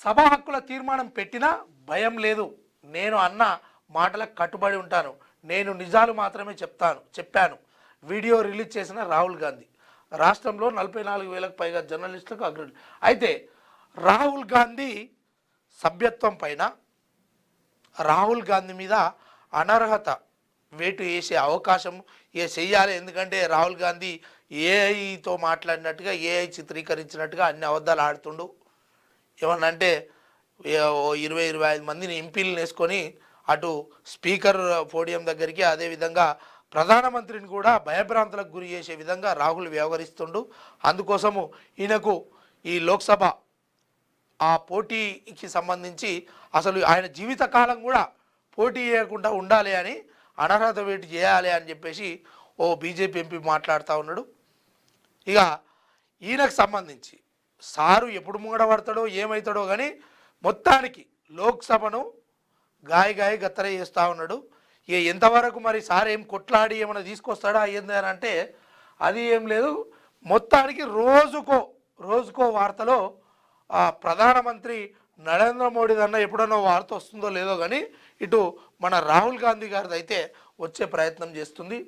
సభా హక్కుల తీర్మానం పెట్టినా భయం లేదు, నేను అన్న మాటలకు కట్టుబడి ఉంటాను, నేను నిజాలు మాత్రమే చెప్పాను వీడియో రిలీజ్ చేసిన రాహుల్ గాంధీ. రాష్ట్రంలో 44,000కు పైగా జర్నలిస్టులకు అగ్రహం. అయితే రాహుల్ గాంధీ సభ్యత్వం పైన రాహుల్ గాంధీ మీద అనర్హత వేటు వేసే అవకాశం చెయ్యాలి. ఎందుకంటే రాహుల్ గాంధీ ఏఐతో మాట్లాడినట్టుగా, ఏఐ చిత్రీకరించినట్టుగా అన్ని అబద్ధాలు ఆడుతుండు. ఏమన్నంటే 20-25 మందిని ఎంపీలను వేసుకొని అటు స్పీకర్ పోడియం దగ్గరికి, అదేవిధంగా ప్రధానమంత్రిని కూడా భయభ్రాంతులకు గురి చేసే విధంగా రాహుల్ వ్యవహరిస్తుండు. అందుకోసము ఈయనకు ఈ లోక్సభ ఆ పోటీకి సంబంధించి అసలు ఆయన జీవితకాలం కూడా పోటీ చేయకుండా ఉండాలి అని, అనర్హత వేటు చేయాలి అని చెప్పేసి ఓ బీజేపీ ఎంపీ మాట్లాడుతూ ఉన్నాడు. ఇక ఈయనకు సంబంధించి సారు ఎప్పుడు ముంగడబడతాడో ఏమవుతాడో కానీ మొత్తానికి లోక్సభను గాయ గత్తర చేస్తూ ఉన్నాడు. ఇక ఎంతవరకు మరి సార్ ఏం కొట్లాడి ఏమైనా తీసుకొస్తాడా అయ్యింది అని అంటే అది ఏం లేదు. మొత్తానికి రోజుకో వార్తలో ప్రధానమంత్రి నరేంద్ర మోడీ అన్న ఎప్పుడన్నా వార్త వస్తుందో లేదో కానీ ఇటు మన రాహుల్ గాంధీ గారిది అయితే వచ్చే ప్రయత్నం చేస్తుంది.